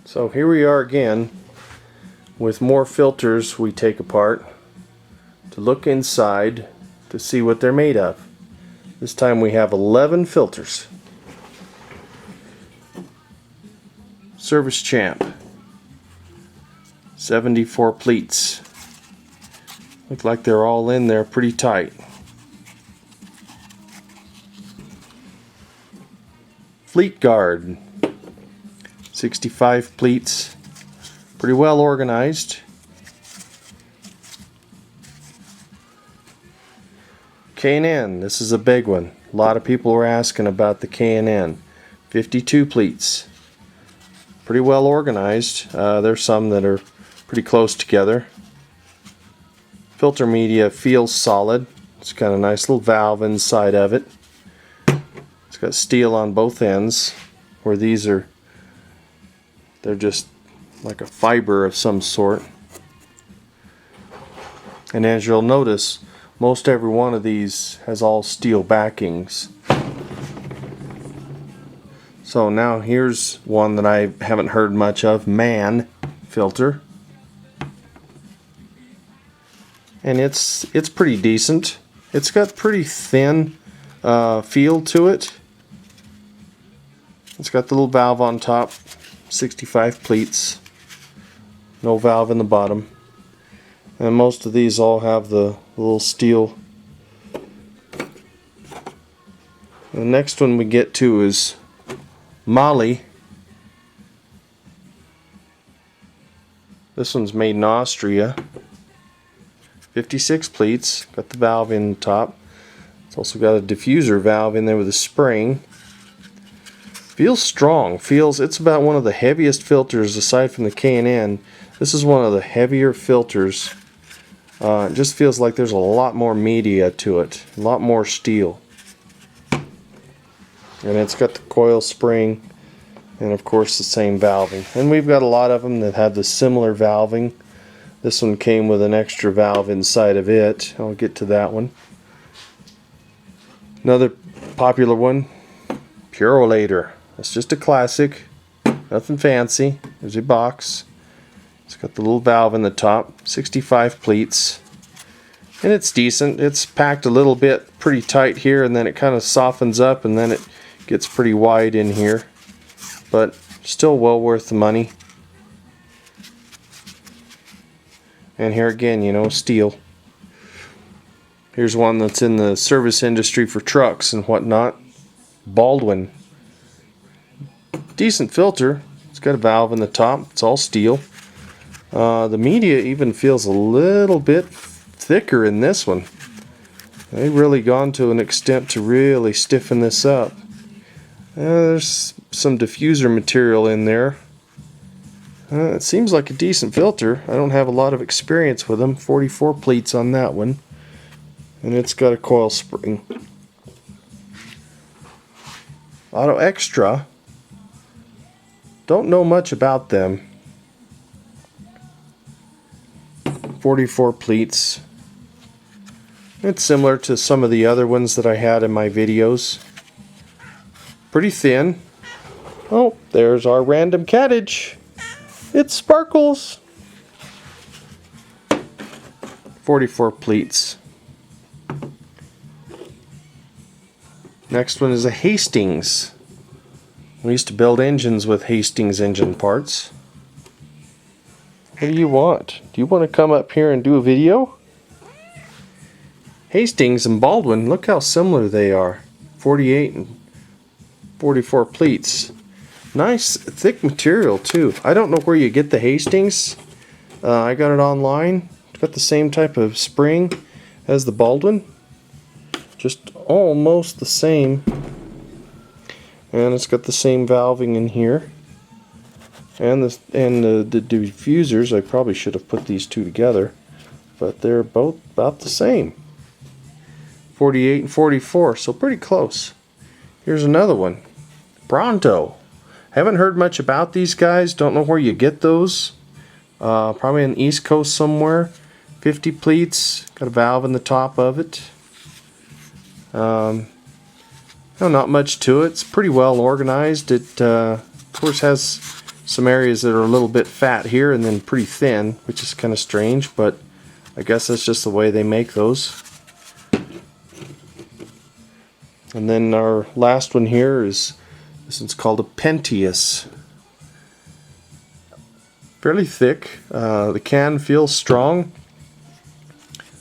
So here we are again with more filters we take apart to look inside to see what they're made of. This time we have 11 filters. Service Champ, 74 pleats. Look like they're all in there pretty tight. Fleet Guard, 65 pleats, pretty well organized. K&N, this is a big one. A lot of people were asking about the K&N. 52 pleats, pretty well organized. There's some that are pretty close together. Filter media feels solid. It's got a nice little valve inside of it. It's got steel on both ends, where these are, they're just like a fiber of some sort. And as you'll notice, most every one of these has all steel backings. So now here's one that I haven't heard much of, MAN filter. And it's pretty decent. It's got pretty thin feel to it. It's got the little valve on top, 65 pleats, no valve in the bottom, and most of these all have the little steel. The next one we get to is Mali. This one's made in Austria. 56 pleats, got the valve in the top. It's also got a diffuser valve in there with a spring. Feels strong. It's about one of the heaviest filters aside from the K&N. This is one of the heavier filters. It just feels like there's a lot more media to it, a lot more steel. And it's got the coil spring and of course the same valving. And we've got a lot of them that have the similar valving. This one came with an extra valve inside of it. I'll get to that one. Another popular one, Purolator. It's just a classic, nothing fancy. There's a box. It's got the little valve in the top, 65 pleats. And it's decent. It's packed a little bit pretty tight here, and then it kind of softens up, and then it gets pretty wide in here. But still well worth the money. And here again, you know, steel. Here's one that's in the service industry for trucks and whatnot. Baldwin. Decent filter. It's got a valve in the top. It's all steel. The media even feels a little bit thicker in this one. They've really gone to an extent to really stiffen this up. There's some diffuser material in there. It seems like a decent filter. I don't have a lot of experience with them. 44 pleats on that one. And it's got a coil spring. Auto Extra. Don't know much about them. 44 pleats. It's similar to some of the other ones that I had in my videos. Pretty thin. Oh, there's our random Cattage. It sparkles. 44 pleats. Next one is a Hastings. We used to build engines with Hastings engine parts. What do you want? Do you want to come up here and do a video? Hastings and Baldwin, look how similar they are. 48 and 44 pleats. Nice thick material too. I don't know where you get the Hastings. I got it online. It's got the same type of spring as the Baldwin. Just almost the same. And it's got the same valving in here. And the diffusers, I probably should have put these two together, but they're both about the same. 48 and 44, so pretty close. Here's another one. Pronto. Haven't heard much about these guys. Don't know where you get those. Probably on the East Coast somewhere. 50 pleats. Got a valve in the top of it. No, not much to it. It's pretty well organized. It of course has some areas that are a little bit fat here and then pretty thin, which is kind of strange, but I guess that's just the way they make those. And then our last one here is, this one's called a Pentious. Fairly thick. The can feels strong.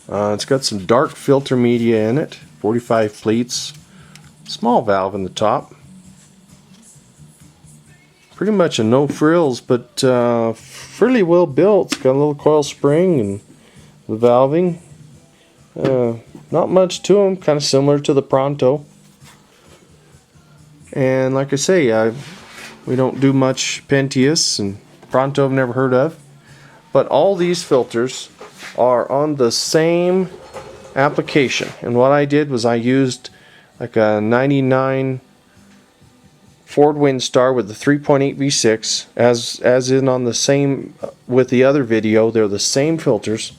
It's got some dark filter media in it, 45 pleats, small valve in the top. Pretty much a no frills, but fairly well built. It's got a little coil spring and the valving. Not much to them, kind of similar to the Pronto. And like I say, we don't do much Pentious, and Pronto I've never heard of. But all these filters are on the same application. And what I did was I used like a 99 Ford Windstar with the 3.8 V6, as in on the same with the other video. They're the same filters.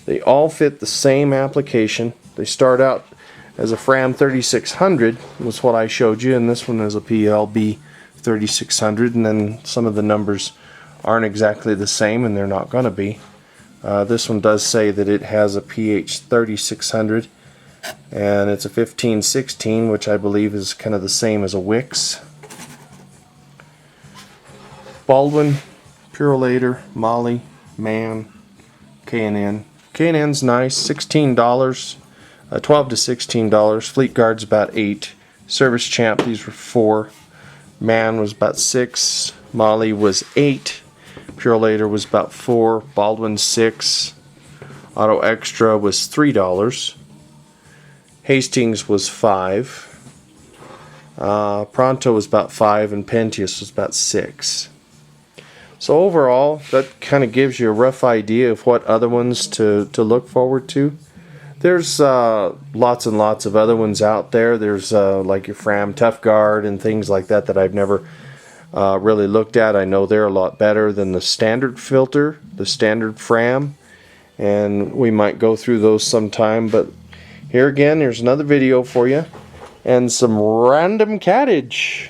They all fit the same application. They start out as a Fram 3600 was what I showed you, and this one is a PLB 3600, and then some of the numbers aren't exactly the same, and they're not going to be. This one does say that it has a PH 3600, and it's a 1516, which I believe is kind of the same as a Wix. Baldwin, Purolator, Molly, Man, K&N. K&N's nice, $16, $12 to $16. Fleet Guard's about $8. Service Champ, these were $4. Man was about $6. Molly was $8. Purolator was about $4. Baldwin $6. Auto Extra was $3. Hastings was $5. Pronto was about $5, and Pentious was about $6. So overall, that kind of gives you a rough idea of what other ones to look forward to. There's lots and lots of other ones out there. There's like your Fram Tough Guard and things like that that I've never really looked at. I know they're a lot better than the standard filter, the standard Fram, and we might go through those sometime. But here again, there's another video for you and some random Cattage.